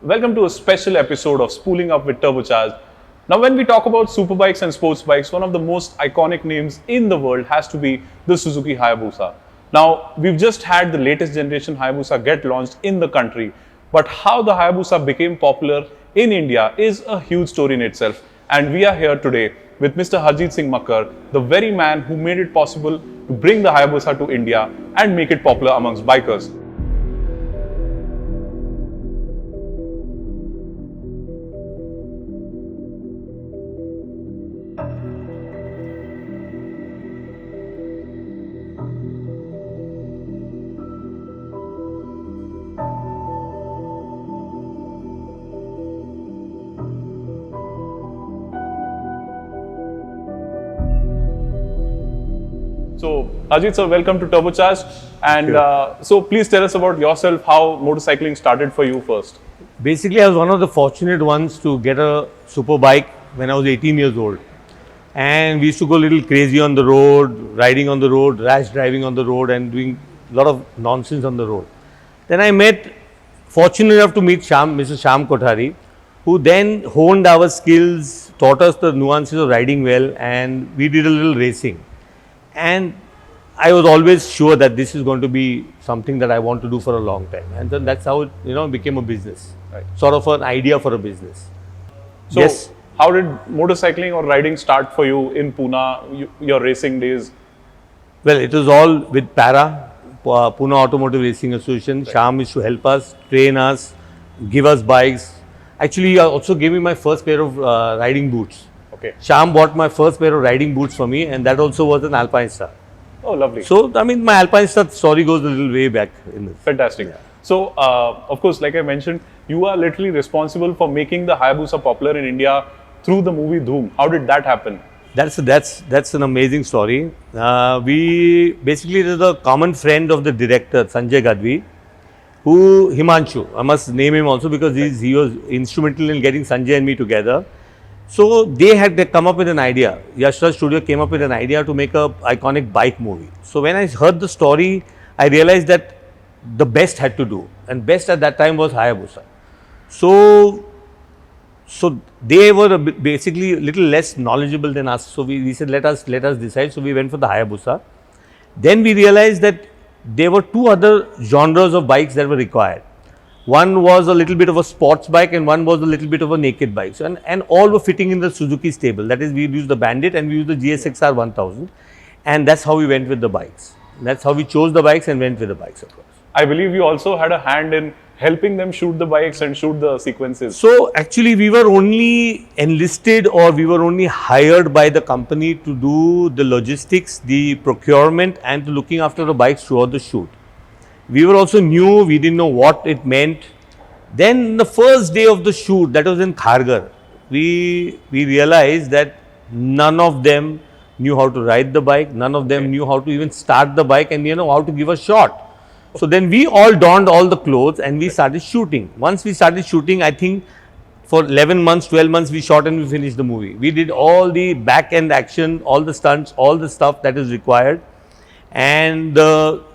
Welcome to a special episode of Spooling Up with Turbocharged. Now, when we talk about superbikes and sports bikes, one of the most iconic names in the world has to be the Suzuki Hayabusa. Now, we've just had the latest generation Hayabusa get launched in the country, but how the Hayabusa became popular in India is a huge story in itself. And we are here today with Mr. Harjeet Singh Makkar, the very man who made it possible to bring the Hayabusa to India and make it popular amongst bikers. So, Harjeet sir, welcome to Turbocharged. And so, please tell us about yourself, how motorcycling started for you first. Basically, I was one of the fortunate ones to get a super bike when I was 18 years old. And we used to go a little crazy on the road, riding on the road, rash driving on the road and doing a lot of nonsense on the road. Then I fortunate enough to meet Mr. Shyam Kothari, who then honed our skills, taught us the nuances of riding well, and we did a little racing. And I was always sure that this is going to be something that I want to do for a long time. And then that's how it became a business, right? Sort of an idea for a business. So, yes. How did motorcycling or riding start for you in Pune, your racing days? Well, it was all with Pune Automotive Racing Association. Right. Shyam used to help us, train us, give us bikes. Actually, he also gave me my first pair of riding boots. Okay. Shyam bought my first pair of riding boots for me, and that also was an Alpine Star. Oh, lovely. So, I mean, my Alpine Star story goes a little way back in this. Fantastic. Yeah. So, of course, like I mentioned, you are literally responsible for making the Hayabusa popular in India through the movie Dhoom. How did that happen? That's an amazing story. There's a common friend of the director, Sanjay Gadvi, Himanshu, I must name him also because he was instrumental in getting Sanjay and me together. So they had come up with an idea. Yashraj Studio came up with an idea to make a iconic bike movie. So when I heard the story, I realized that the best had to do, and best at that time was Hayabusa. So they were basically a little less knowledgeable than us. So we said, let us decide. So we went for the Hayabusa. Then we realized that there were two other genres of bikes that were required. One was a little bit of a sports bike and one was a little bit of a naked bike. So, and all were fitting in the Suzuki stable. That is, we used the Bandit and we used the GSX1300R. And that's how we went with the bikes. That's how we chose the bikes and went with the bikes, of course. I believe you also had a hand in helping them shoot the bikes and shoot the sequences. So, actually, we were only enlisted or we were only hired by the company to do the logistics, the procurement and to looking after the bikes throughout the shoot. We were also new, we didn't know what it meant. Then the first day of the shoot, that was in Kharghar, we realized that none of them knew how to ride the bike, none of them knew how to even start the bike and how to give a shot. So then we all donned all the clothes and we started shooting. Once we started shooting, I think for 11 months, 12 months we shot and we finished the movie. We did all the back end action, all the stunts, all the stuff that is required. And the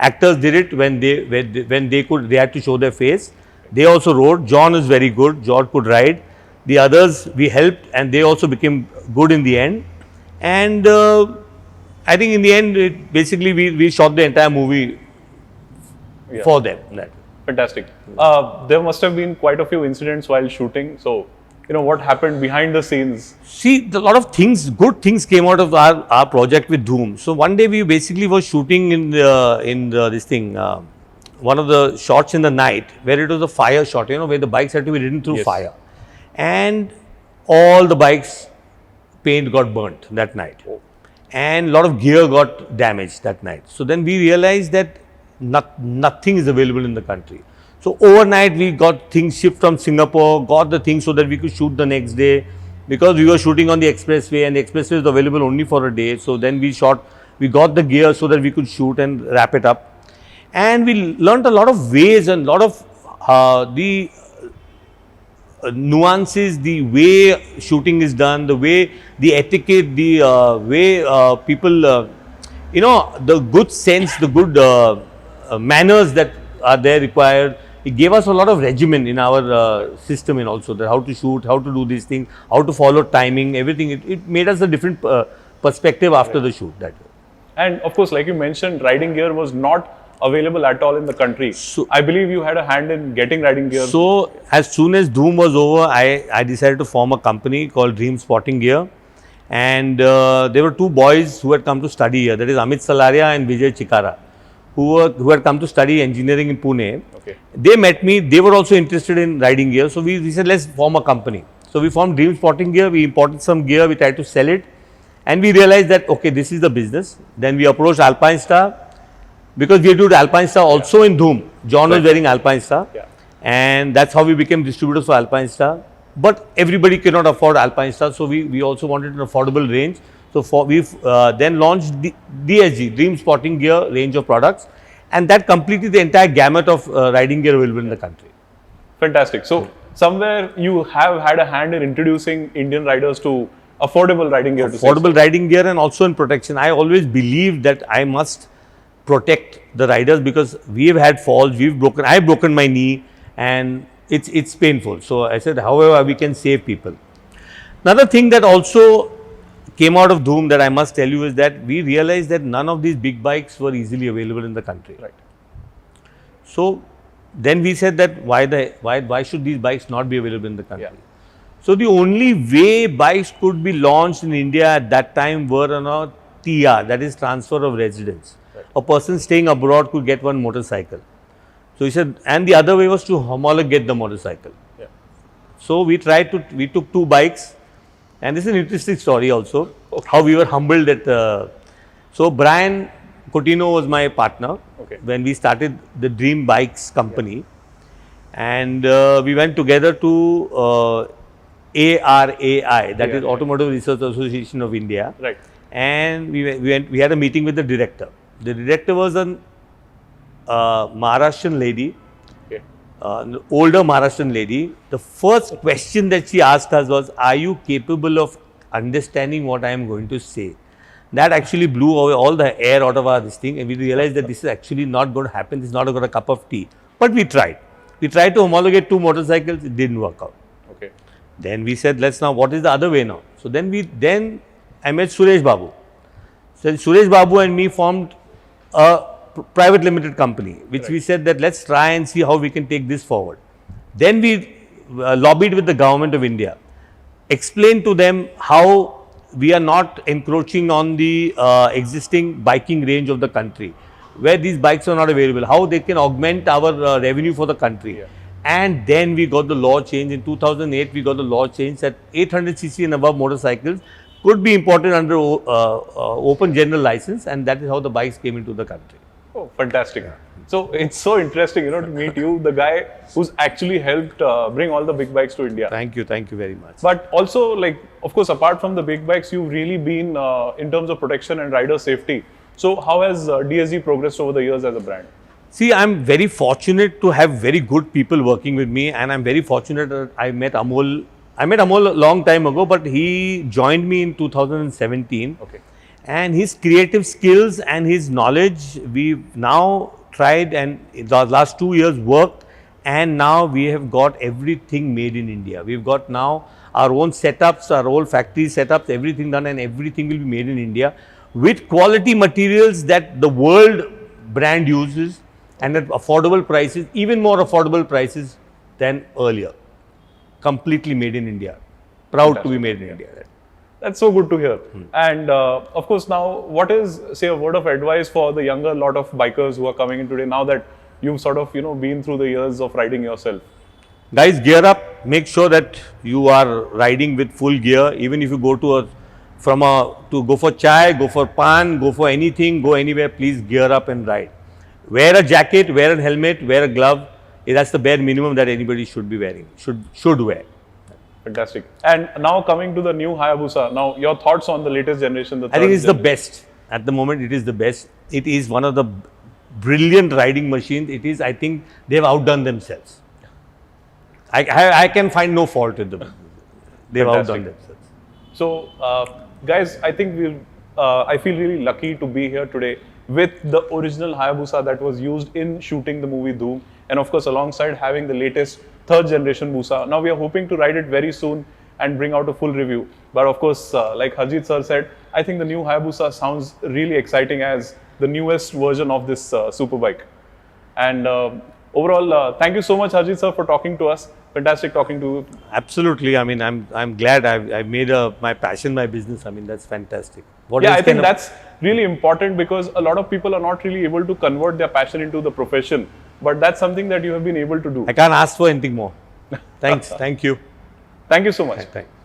actors did it when they had to show their face. They also rode. John is very good. John could ride. The others we helped and they also became good in the end. And I think in the end, we shot the entire movie for them. Fantastic. There must have been quite a few incidents while shooting. So, what happened behind the scenes? See, a lot of things, good things came out of our project with Dhoom. So one day we basically were shooting in one of the shots in the night where it was a fire shot, where the bikes had to be ridden through fire. And all the bikes' paint got burnt that night. Oh. And a lot of gear got damaged that night. So then we realized that nothing is available in the country. So overnight we got things shipped from Singapore, got the things so that we could shoot the next day because we were shooting on the expressway and the expressway is available only for a day. So then we got the gear so that we could shoot and wrap it up. And we learned a lot of ways and a lot of the nuances, the way shooting is done, the way the etiquette, the way people, the good sense, the good manners that are there required. it gave us a lot of regimen in our system, and also that how to shoot, how to do these things, how to follow timing, everything. It made us a different perspective after the shoot. That way. And of course, like you mentioned, riding gear was not available at all in the country. So I believe you had a hand in getting riding gear. So as soon as Dhoom was over, I decided to form a company called Dream Sporting Gear. And there were two boys who had come to study here. That is Amit Salaria and Vijay Chikara, who had come to study engineering in Pune. Okay. They met me. They were also interested in riding gear. So we said, let's form a company. So we formed Dream Sporting Gear. We imported some gear. We tried to sell it. And we realized that, okay, this is the business. Then we approached Alpine Star, because we do Alpine Star also in Dhoom. John was wearing Alpine Star. Yeah. And that's how we became distributors for Alpine Star. But everybody cannot afford Alpine Star, so we also wanted an affordable range. So we then launched DSG, Dream Sporting Gear range of products, and that completed the entire gamut of riding gear available in the country. Fantastic. So somewhere you have had a hand in introducing Indian riders to affordable riding gear. Affordable riding gear, and also in protection. I always believed that I must protect the riders, because we have had falls, I've broken my knee, and it's painful. So I said, however, we can save people. Another thing that also came out of Dhoom that I must tell you is that we realized that none of these big bikes were easily available in the country. Right. So then we said that why should these bikes not be available in the country? Yeah. So the only way bikes could be launched in India at that time were on a TR, that is transfer of residence. Right. A person staying abroad could get one motorcycle. So he said, and the other way was to homologate the motorcycle. Yeah. So we took two bikes, and this is an interesting story also, how we were humbled at, so Brian Coutinho was my partner when we started the Dreambikes company, and we went together to ARAI, that is Automotive Research Association of India. Right. And we had a meeting with the director. The director was an Maharashtrian lady, an older Maharashtrian lady. The first question that she asked us was, are you capable of understanding what I am going to say? That actually blew away all the air out of this thing, and we realized that this is actually not going to happen. This is not a cup of tea. But we tried. We tried to homologate two motorcycles. It didn't work out. Okay. Then we said, what is the other way now? So then I met Suresh Babu. So Suresh Babu and me formed a private limited company, which we said that let's try and see how we can take this forward. Then we lobbied with the government of India, explained to them how we are not encroaching on the existing biking range of the country, where these bikes are not available, how they can augment our revenue for the country. Yeah. And then we got the law change. In 2008, we got the law change that 800cc and above motorcycles could be imported under open general license, and that is how the bikes came into the country. Oh, fantastic. So it's so interesting, to meet you, the guy who's actually helped bring all the big bikes to India. Thank you very much. But also, of course, apart from the big bikes, you've really been in terms of protection and rider safety. So how has DSG progressed over the years as a brand? See, I'm very fortunate to have very good people working with me, and I'm very fortunate that I met Amol. I met Amol a long time ago, but he joined me in 2017. Okay. And his creative skills and his knowledge, we've now tried and in the last 2 years worked, and now we have got everything made in India. We've got now our own setups, our own factory setups, everything done, and everything will be made in India with quality materials that the world brand uses, and at affordable prices, even more affordable prices than earlier. Completely made in India. Proud to be made in India. That's so good to hear. And of course, now what is, say, a word of advice for the younger lot of bikers who are coming in today, now that you've sort of, been through the years of riding yourself? Guys, gear up. Make sure that you are riding with full gear. Even if you go to go for chai, go for pan, go for anything, go anywhere, please gear up and ride. Wear a jacket, wear a helmet, wear a glove. That's the bare minimum that anybody should be wearing, should wear. Fantastic. And now coming to the new Hayabusa, now your thoughts on the latest generation? I think it's the best. At the moment, it is the best. It is one of the brilliant riding machines. It is, I think, they've outdone themselves. I can find no fault with them. They've outdone themselves. So, guys, I think I feel really lucky to be here today with the original Hayabusa that was used in shooting the movie Dhoom. and of course alongside having the latest third generation Busa. Now we are hoping to ride it very soon and bring out a full review. But of course, like Harjeet sir said, I think the new Hayabusa sounds really exciting as the newest version of this superbike. And overall, thank you so much, Harjeet sir, for talking to us. Fantastic talking to you. Absolutely. I mean, I'm glad I've made my passion my business. I mean, that's fantastic. What Yeah, else I think can that's really important because a lot of people are not really able to convert their passion into the profession. But that's something that you have been able to do. I can't ask for anything more. Thanks. Thank you. Thank you so much. Thank you.